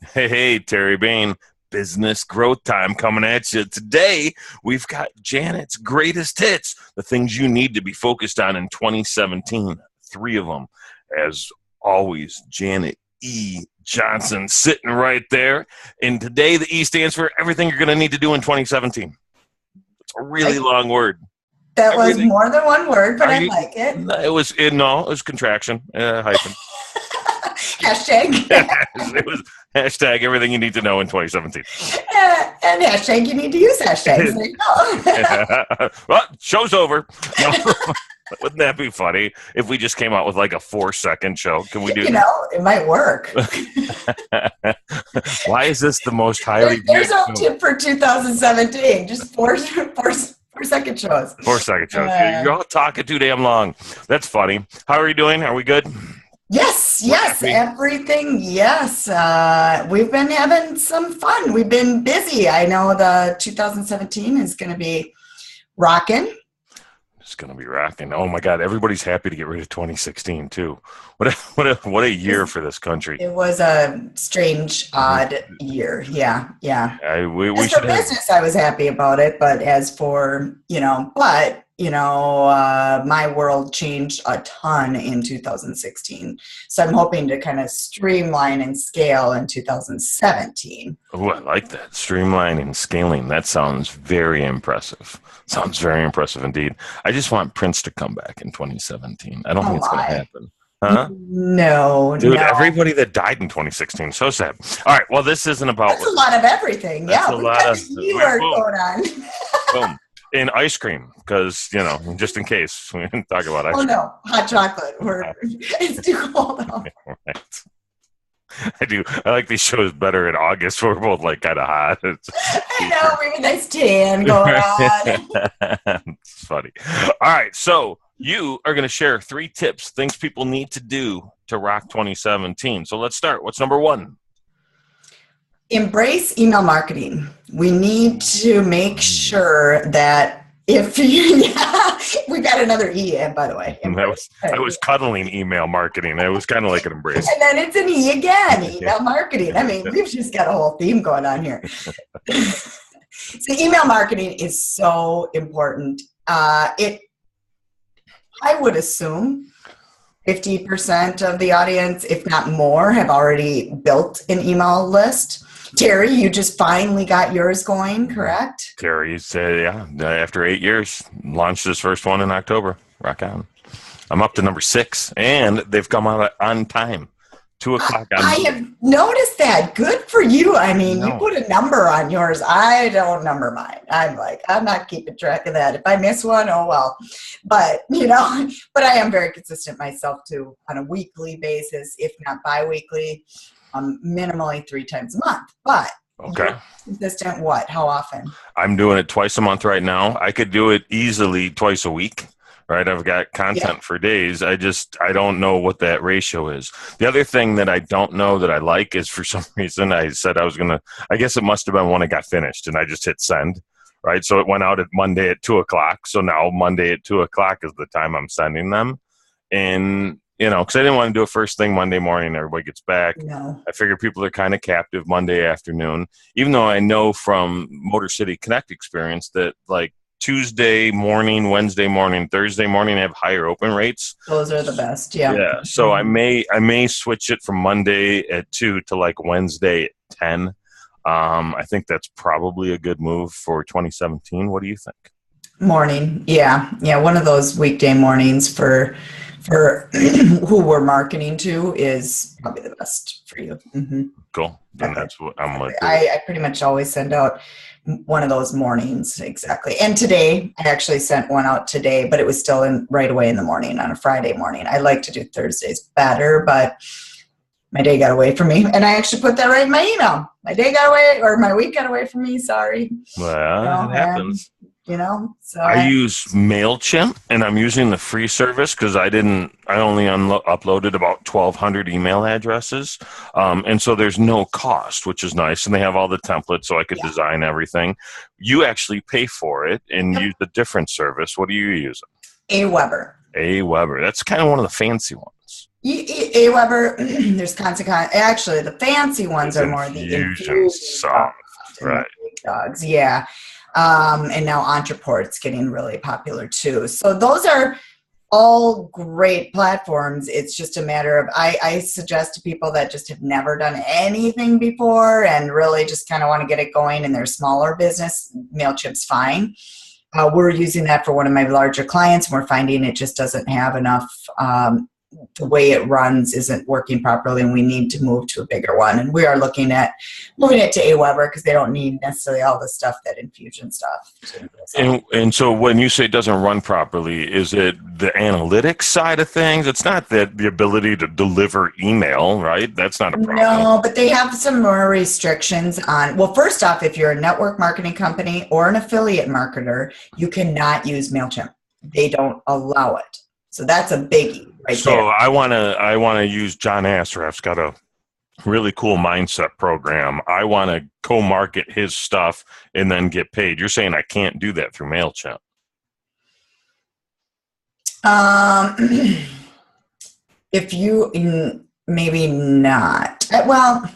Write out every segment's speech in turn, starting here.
Hey, Terry Bain, business growth time coming at you. Today, we've got Janet's greatest hits, the things you need to be focused on in 2017. Three of them. As always, Janet E. Johnson sitting right there. And today, the E stands for everything you're going to need to do in 2017. It's a really long word. That was more than one word, but I like it. It was contraction, hyphen. Hashtag. It was hashtag everything you need to know in 2017. And hashtag you need to use hashtags. There you go. Well, show's over. No. Wouldn't that be funny if we just came out with like a 4-second show? Can we do that? It might work. Why is this the most highly There's no tip for 2017. Just 4-second shows. 4-second shows. You're all talking too damn long. That's funny. How are you doing? Are we good? Yes, everything. Yes. We've been having some fun. We've been busy. I know the 2017 is going to be rocking. It's going to be rocking. Oh my God. Everybody's happy to get rid of 2016 too. What a year for this country. It was a strange, odd year. Yeah. As for business, I was happy about it. But as for, my world changed a ton in 2016. So I'm hoping to kind of streamline and scale in 2017. Oh, I like that. Streamline and scaling. That sounds very impressive. Sounds very impressive indeed. I just want Prince to come back in 2017. I don't think it's going to happen. Huh? No. Dude, everybody that died in 2016. So sad. All right. Well, this isn't about... That's a lot of everything. That's a lot of going on. Boom. In ice cream, because, just in case we didn't talk about ice cream. Oh, no. Hot chocolate. It's too cold out. Right. I do. I like these shows better in August. We're both like kind of hot. I know. We have a nice tan going on. It's funny. All right. So you are going to share 3 tips, things people need to do to rock 2017. So let's start. What's number 1? Embrace email marketing. We need to make sure that we got another E, by the way. I was cuddling email marketing. It was kind of like an embrace. And then it's an E again, email marketing. I mean, we've just got a whole theme going on here. So email marketing is so important. I would assume 50% of the audience, if not more, have already built an email list. Terry, you just finally got yours going, correct? Terry said, after 8 years, launched his first one in October. Rock on. I'm up to number 6, and they've come out on time. 2:00. I have noticed that. Good for you. I mean, you put a number on yours. I don't number mine. I'm not keeping track of that. If I miss one, oh well. But, but I am very consistent myself too on a weekly basis, if not bi-weekly. Minimally 3 times a month, but okay. Consistent what? How often? I'm doing it twice a month right now. I could do it easily twice a week, right? I've got content for days. I don't know what that ratio is. The other thing that I don't know that I like is for some reason I said I guess it must have been when it got finished and I just hit send, right? So it went out at Monday at 2:00. So now Monday at 2:00 is the time I'm sending them. And because I didn't want to do it first thing Monday morning, everybody gets back. No. I figure people are kind of captive Monday afternoon, even though I know from Motor City Connect experience that like Tuesday morning, Wednesday morning, Thursday morning have higher open rates. Those are the best, yeah. Yeah, so I may switch it from Monday at 2 to like Wednesday at 10. I think that's probably a good move for 2017. What do you think? Morning, yeah. One of those weekday mornings for who we're marketing to is probably the best for you. Mm-hmm. Cool. Then that's what I'm going to do. I pretty much always send out one of those mornings, exactly. And today, I actually sent one out today, but it was still right away in the morning on a Friday morning. I like to do Thursdays better, but my day got away from me. And I actually put that right in my email. My day got away, or my week got away from me, sorry. Well, it happens. So I use Mailchimp, and I'm using the free service because I only uploaded about 1,200 email addresses, and so there's no cost, which is nice, and they have all the templates, so I could design everything. You actually pay for it and use a different service. What are you using? Aweber. Aweber. That's kind of one of the fancy ones. Aweber, there's actually the fancy ones are more the infusion soft, right? Big dogs, yeah. And now Entreport's getting really popular too. So those are all great platforms. It's just a matter of, I suggest to people that just have never done anything before and really just kind of want to get it going in their smaller business, Mailchimp's fine. We're using that for one of my larger clients, and we're finding it just doesn't have enough, the way it runs isn't working properly, and we need to move to a bigger one. And we are looking at moving it to Aweber because they don't need necessarily all the stuff that infusion stuff. And so when you say it doesn't run properly, is it the analytics side of things? It's not that the ability to deliver email, right? That's not a problem. No, but they have some more restrictions on, well, first off, if you're a network marketing company or an affiliate marketer, you cannot use Mailchimp. They don't allow it. So that's a biggie right so there. I wanna use John Assaraf's got a really cool mindset program. I want to co-market his stuff and then get paid. You're saying I can't do that through Mailchimp? If you, maybe not. Well,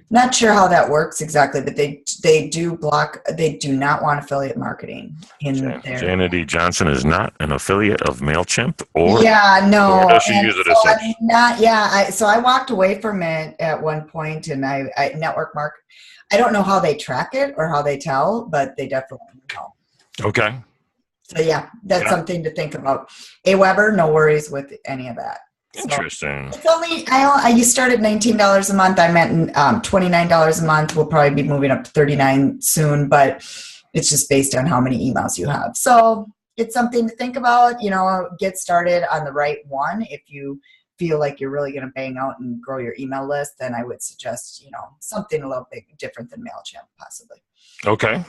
not sure how that works exactly, but they do block. They do not want affiliate marketing in there. Janet E. Johnson is not an affiliate of Mailchimp, or yeah, no. Or does she use it as such? Not, yeah. So I walked away from it at one point, and I network mark. I don't know how they track it or how they tell, but they definitely know. Okay. So yeah, that's something to think about. Aweber, no worries with any of that. Interesting. So it's only you start at $19 a month. I'm at $29 a month. We'll probably be moving up to $39 soon, but it's just based on how many emails you have. So it's something to think about. You know, get started on the right one. If you feel like you're really going to bang out and grow your email list, then I would suggest something a little bit different than Mailchimp, possibly. Okay.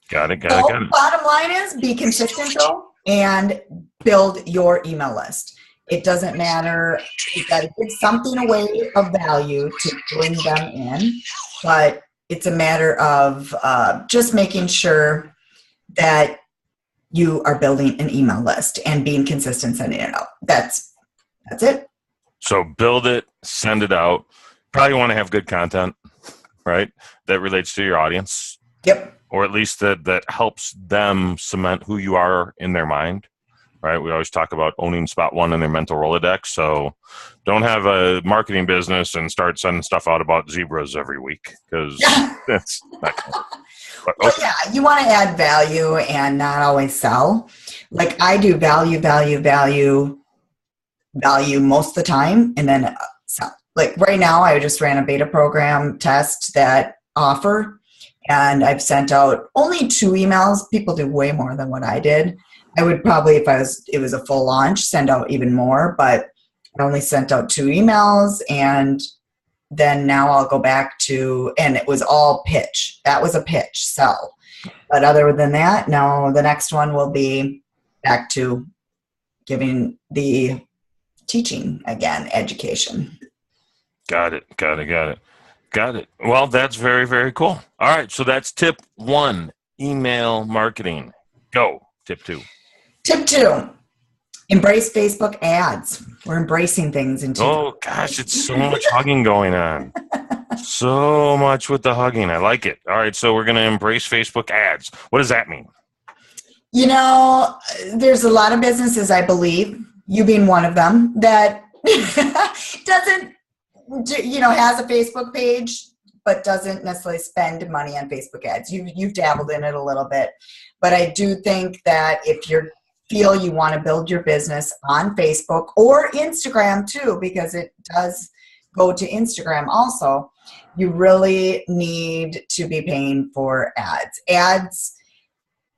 Got it. Bottom line is be consistent though, and build your email list. It doesn't matter. You've got to give something away of value to bring them in, but it's a matter of just making sure that you are building an email list and being consistent sending it out. That's it. So build it, send it out. Probably want to have good content, right? That relates to your audience. Yep. Or at least that helps them cement who you are in their mind. Right, we always talk about owning spot one in their mental Rolodex. So don't have a marketing business and start sending stuff out about zebras every week, because that's not cool. But, okay. Well, yeah, you want to add value and not always sell. Like I do value most of the time, and then sell. Like right now, I just ran a beta program test that offer, and I've sent out only 2 emails. People do way more than what I did. I would probably, if it was a full launch, send out even more, but I only sent out 2 emails, and then now I'll go back to, and it was all pitch. That was a pitch, sell. But other than that, no, the next one will be back to giving the teaching again, education. Got it. Well, that's very, very cool. All right, so that's tip 1, email marketing. Go. Tip 2. Tip 2, embrace Facebook ads. We're embracing things in Oh gosh, it's so much hugging going on. So much with the hugging. I like it. All right, so we're going to embrace Facebook ads. What does that mean? There's a lot of businesses, I believe, you being one of them, that doesn't, has a Facebook page, but doesn't necessarily spend money on Facebook ads. You've dabbled in it a little bit. But I do think that if you feel you want to build your business on Facebook or Instagram too, because it does go to Instagram also, you really need to be paying for ads.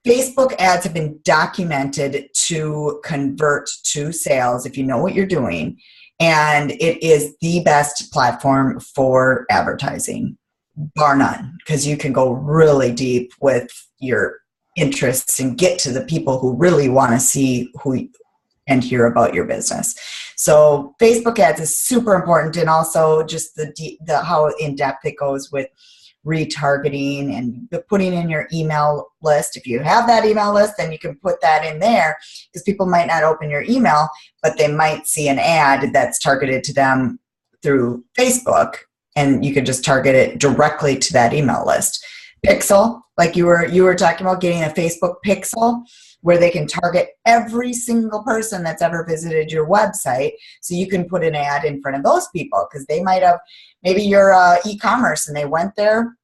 Facebook ads have been documented to convert to sales if you know what you're doing. And it is the best platform for advertising, bar none, because you can go really deep with your interests and get to the people who really want to see and hear about your business. So Facebook ads is super important, and also just the how in depth it goes with retargeting and putting in your email list. If you have that email list, then you can put that in there, because people might not open your email, but they might see an ad that's targeted to them through Facebook, and you could just target it directly to that email list. Pixel, like you were talking about, getting a Facebook pixel where they can target every single person that's ever visited your website, so you can put an ad in front of those people, because they might have, maybe you're e-commerce and they went there,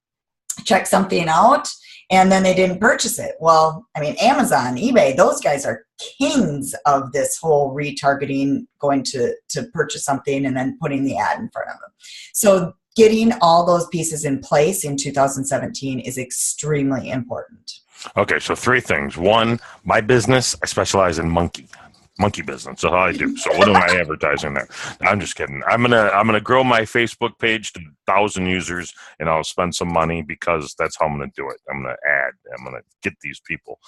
checked something out, and then they didn't purchase it. Well, I mean, Amazon, eBay, those guys are kings of this whole retargeting, going to purchase something and then putting the ad in front of them. So getting all those pieces in place in 2017 is extremely important. Okay, so 3 things. 1, my business, I specialize in monkey business. That's all I do. So what am I advertising there? I'm just kidding. I'm gonna grow my Facebook page to 1,000 users, and I'll spend some money, because that's how I'm gonna do it. I'm gonna get these people,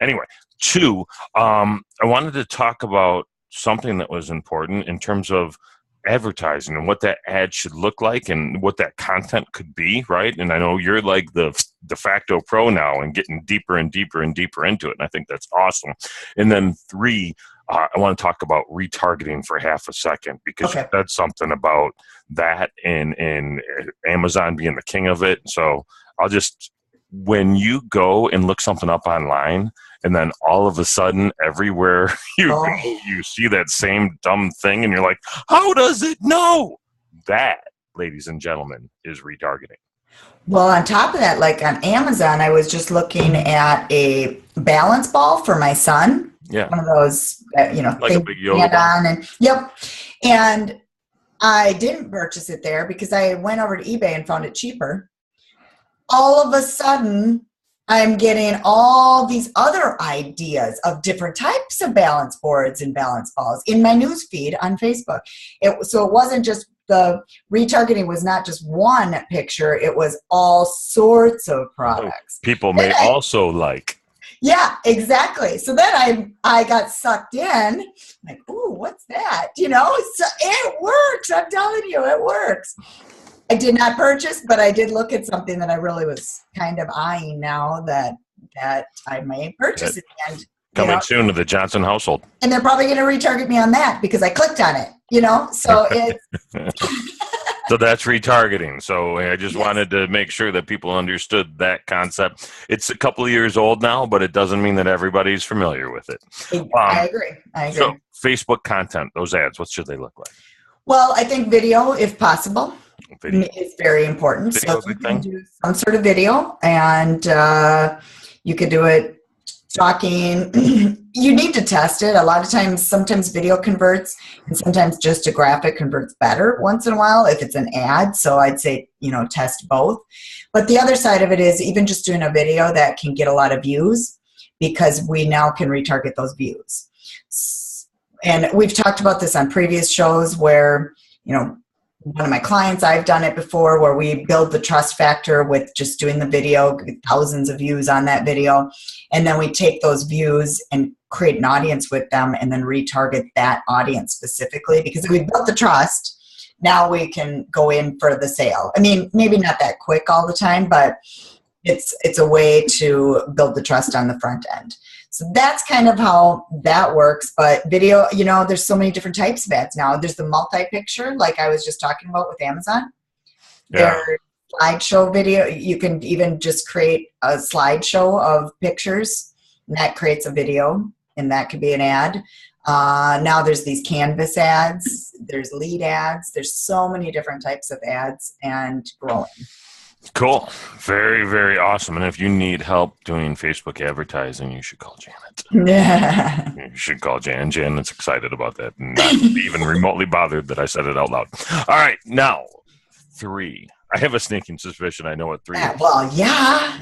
Anyway, 2, I wanted to talk about something that was important in terms of advertising and what that ad should look like and what that content could be, right? And I know you're like the de facto pro now and getting deeper and deeper and deeper into it, and I think that's awesome. And then 3, I want to talk about retargeting for half a second, because you said something about that and Amazon being the king of it. So when you go and look something up online, and then all of a sudden, everywhere you go, you see that same dumb thing, and you're like, how does it know? That, ladies and gentlemen, is retargeting. Well, on top of that, like on Amazon, I was just looking at a balance ball for my son. Yeah. One of those, like a big yoga ball. Yep. And I didn't purchase it there because I went over to eBay and found it cheaper. All of a sudden, I'm getting all these other ideas of different types of balance boards and balance balls in my news feed on Facebook. So it wasn't just, the retargeting was not just one picture, it was all sorts of products. People may also like. Yeah, exactly. So then I got sucked in, like, ooh, what's that? So it works. I'm telling you, it works. I did not purchase, but I did look at something that I really was kind of eyeing now that I may purchase it. And, coming soon to the Johnson household. And they're probably going to retarget me on that because I clicked on it, So it's... So that's retargeting. So I just wanted to make sure that people understood that concept. It's a couple of years old now, but it doesn't mean that everybody's familiar with it. I agree. So Facebook content, those ads, what should they look like? Well, I think video, if possible, is very important. So you can do some sort of video, and you could do it talking. You need to test it. A lot of times, sometimes video converts, and sometimes just a graphic converts better once in a while if it's an ad. So I'd say, test both. But the other side of it is even just doing a video that can get a lot of views, because we now can retarget those views. And we've talked about this on previous shows where, one of my clients, I've done it before, where we build the trust factor with just doing the video, thousands of views on that video. And then we take those views and create an audience with them and then retarget that audience specifically. Because if we built the trust, now we can go in for the sale. I mean, maybe not that quick all the time, but it's a way to build the trust on the front end. So that's kind of how that works. But video, there's so many different types of ads now. There's the multi-picture, like I was just talking about with Amazon. Yeah. There's slideshow video. You can even just create a slideshow of pictures, and that creates a video, and that could be an ad. Now there's these canvas ads. There's lead ads. There's so many different types of ads, and growing. Cool. Very, very awesome. And if you need help doing Facebook advertising, you should call Janet. Yeah. You should call Janet. Janet's excited about that and not even remotely bothered that I said it out loud. All right. Now, 3. I have a sneaking suspicion I know what 3 is. Well, yeah.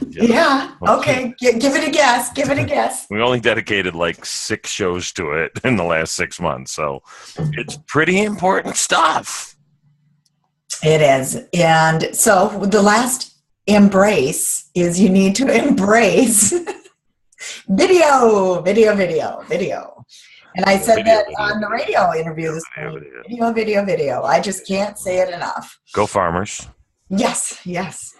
Okay. Give it a guess. Give it a guess. We only dedicated like 6 shows to it in the last 6 months. So it's pretty important stuff. It is. And so the last embrace is you need to embrace video. And I said that on the radio interview this morning. Video. I just can't say it enough. Go farmers. Yes, yes.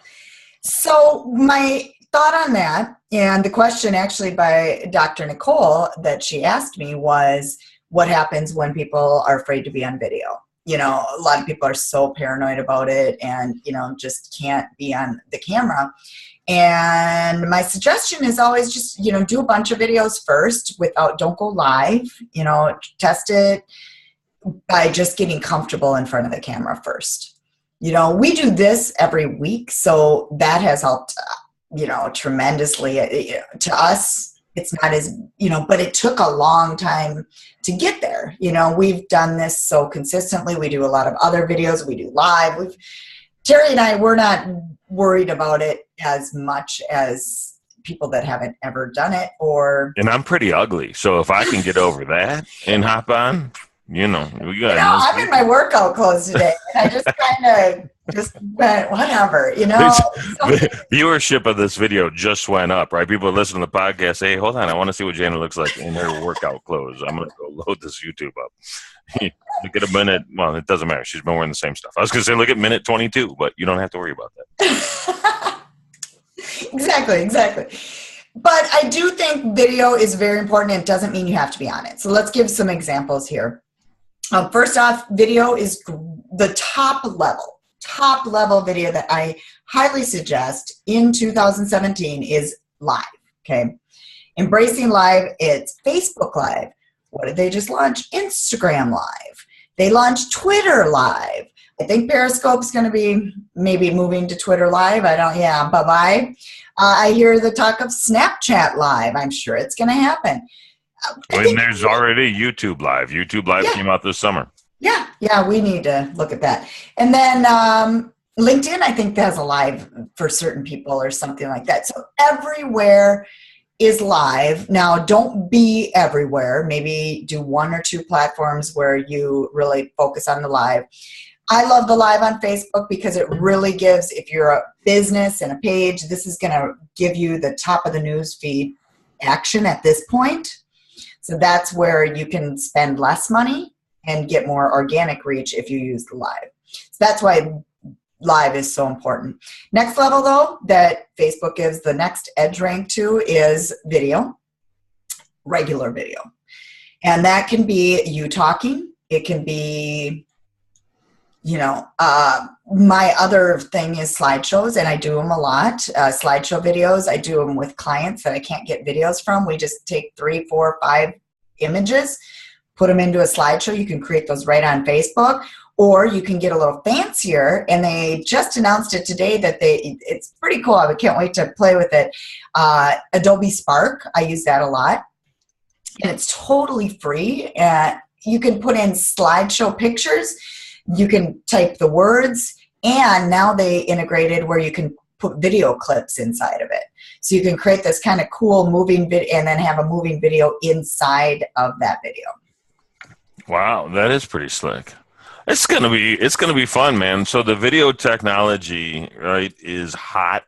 So my thought on that, and the question actually by Dr. Nicole that she asked me was, what happens when people are afraid to be on video? You know, a lot of people are so paranoid about it and, you know, just can't be on the camera. And my suggestion is always just, you know, do a bunch of videos first don't go live, you know, test it by just getting comfortable in front of the camera first. You know, we do this every week, so that has helped, you know, tremendously. To us, it's not as, you know, but it took a long time to get there. You know, we've done this so consistently. We do a lot of other videos. We do live. Terry and I, we're not worried about it as much as people that haven't ever done it. And I'm pretty ugly, so if I can get over that and hop on, you know, we got. You know, I'm in my workout clothes today, and I just kind of just went, whatever, you know. Viewership of this video just went up, right? People listen to the podcast. Hey, hold on, I want to see what Jana looks like in her workout clothes. I'm gonna go load this YouTube up. Look at a minute. Well, it doesn't matter. She's been wearing the same stuff. I was gonna say look at minute 22, but you don't have to worry about that. Exactly. But I do think video is very important. It doesn't mean you have to be on it. So let's give some examples here. First off, video is the top level video that I highly suggest in 2017 is live, okay? Embracing live, it's Facebook Live. What did they just launch? Instagram Live. They launched Twitter Live. I think Periscope's going to be maybe moving to Twitter Live. Bye-bye. I hear the talk of Snapchat Live. I'm sure it's going to happen. And there's already YouTube Live. YouTube Live came out this summer. Yeah, we need to look at that. And then LinkedIn, I think, has a live for certain people or something like that. So everywhere is live. Now, don't be everywhere. Maybe do one or two platforms where you really focus on the live. I love the live on Facebook because it really gives, if you're a business and a page, this is going to give you the top of the news feed action at this point. So that's where you can spend less money and get more organic reach if you use the live. So that's why live is so important. Next level, though, that Facebook gives the next edge rank to is video, regular video. And that can be you talking. It can be, you know, my other thing is slideshows, and I do them a lot. Slideshow videos, I do them with clients that I can't get videos from. We just take 3, 4, 5 images, put them into a slideshow. You can create those right on Facebook, or you can get a little fancier, and they just announced it today that it's pretty cool. I can't wait to play with it. Adobe Spark, I use that a lot, and it's totally free. You can put in slideshow pictures. You can type the words, and now they integrated where you can put video clips inside of it. So you can create this kind of cool moving video and then have a moving video inside of that video. Wow, that is pretty slick. It's gonna be fun, man. So the video technology, right, is hot,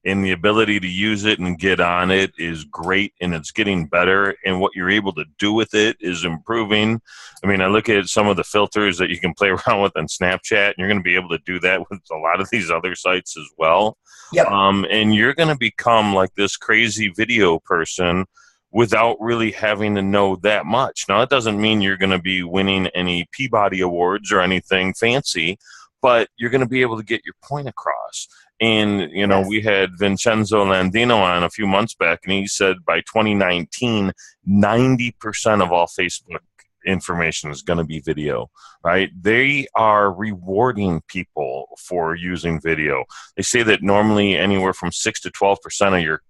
and the ability to use it and get on it is great, and it's getting better, and what you're able to do with it is improving. I mean, I look at some of the filters that you can play around with on Snapchat, and you're going to be able to do that with a lot of these other sites as well. Yep. And you're going to become like this crazy video person without really having to know that much. Now, that doesn't mean you're going to be winning any Peabody Awards or anything fancy, but you're going to be able to get your point across. And, you know, we had Vincenzo Landino on a few months back, and he said by 2019, 90% of all Facebook information is going to be video, right? They are rewarding people for using video. They say that normally anywhere from 6 to 12% of your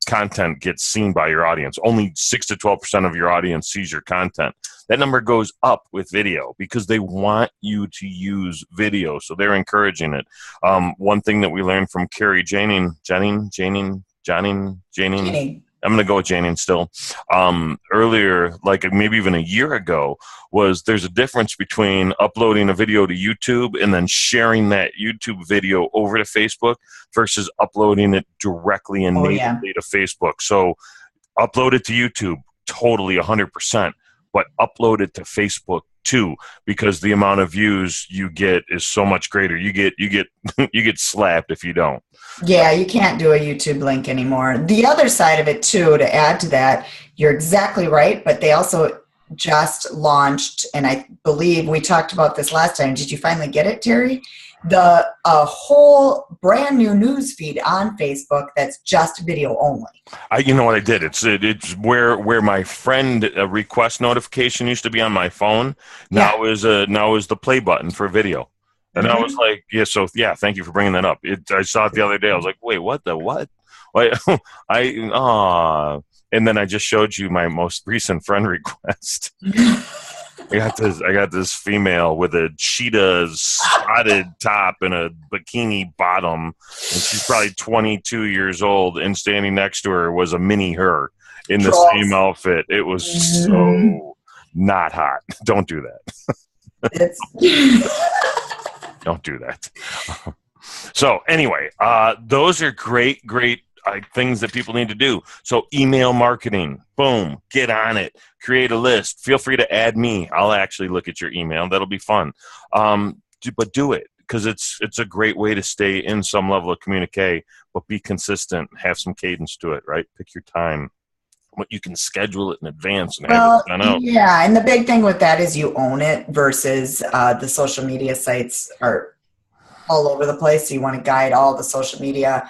content gets seen by your audience. Only 6 to 12% of your audience sees your content. That number goes up with video because they want you to use video. So they're encouraging it. One thing that we learned from Carrie Janing, I'm going to go with Janing still. Earlier, like maybe even a year ago, was there's a difference between uploading a video to YouTube and then sharing that YouTube video over to Facebook versus uploading it directly and natively to Facebook. So upload it to YouTube, totally 100%, but upload it to Facebook 2, because the amount of views you get is so much greater. You get you get slapped if you don't. Yeah, you can't do a YouTube link anymore. The other side of it too, to add to that, you're exactly right, but they also just launched, and I believe we talked about this last time. Did you finally get it, Terry? The whole brand new news feed on Facebook that's just video only. You know what I did? It's where my friend request notification used to be on my phone. Now is the play button for video. And I was like, thank you for bringing that up. I saw it the other day. I was like, wait, what the what? And then I just showed you my most recent friend request. I got this female with a cheetah spotted top and a bikini bottom, and she's probably 22 years old, and standing next to her was a mini her in the same outfit. It was so not hot. Don't do that. Don't do that. So anyway, those are great things that people need to do. So email marketing, boom, get on it, create a list. Feel free to add me. I'll actually look at your email. That'll be fun. But do it, because it's a great way to stay in some level of communique, but be consistent, have some cadence to it, right? Pick your time. You can schedule it in advance and have it done out. Yeah, and the big thing with that is you own it versus the social media sites are all over the place. So you want to guide all the social media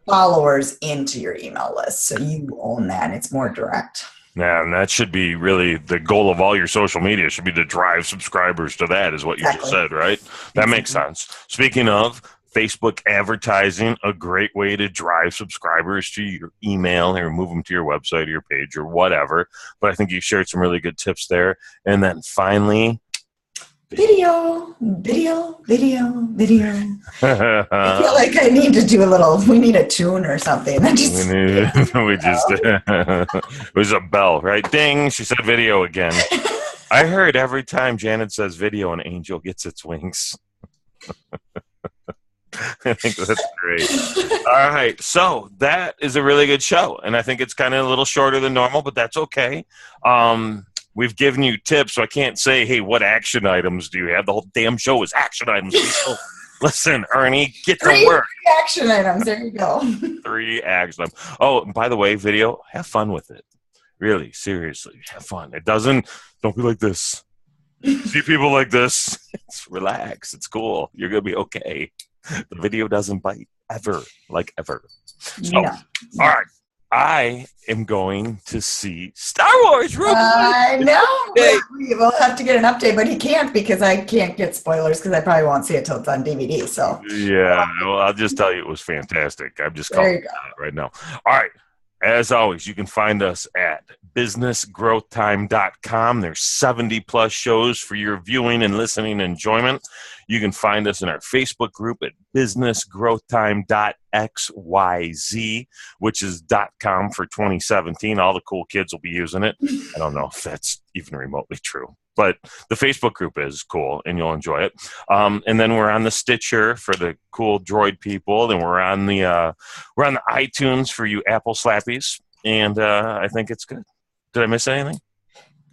followers into your email list, so you own that. It's more direct. Yeah, and that should be really the goal of all your social media, should be to drive subscribers to that, is what you just said, right? That makes sense. Speaking of Facebook advertising, a great way to drive subscribers to your email or move them to your website or your page or whatever. But I think you shared some really good tips there. And then finally, video. I feel like I need to do we need a tune or something. It was a bell, right? Ding, she said video again. I heard every time Janet says video, an angel gets its wings. I think that's great. All right, so that is a really good show, and I think it's kind of a little shorter than normal, but that's okay. We've given you tips, so I can't say, hey, what action items do you have? The whole damn show is action items. Listen, Ernie, get to work. 3 action items. There you go. 3 action items. Oh, and by the way, video, have fun with it. Really, seriously, have fun. Don't be like this. See people like this. Relax. It's cool. You're going to be okay. The video doesn't bite ever, like ever. So, all right. I am going to see Star Wars. I know. We'll have to get an update, but he can't, because I can't get spoilers, because I probably won't see it till it's on DVD. So yeah, well, I'll just tell you it was fantastic. I'm just calling it out right now. All right. As always, you can find us at businessgrowthtime.com. There's 70 plus shows for your viewing and listening enjoyment. You can find us in our Facebook group at businessgrowthtime.xyz, which is .com for 2017. All the cool kids will be using it. I don't know if that's even remotely true, but the Facebook group is cool and you'll enjoy it. And then we're on the Stitcher for the cool Droid people. Then we're on the iTunes for you Apple slappies. And I think it's good. Did I miss anything?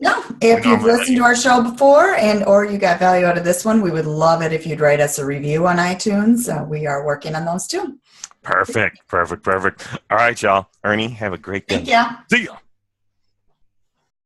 No. If you've listened to our show before or you got value out of this one, we would love it if you'd write us a review on iTunes. We are working on those too. Perfect. All right, y'all. Ernie, have a great day. Yeah. See ya.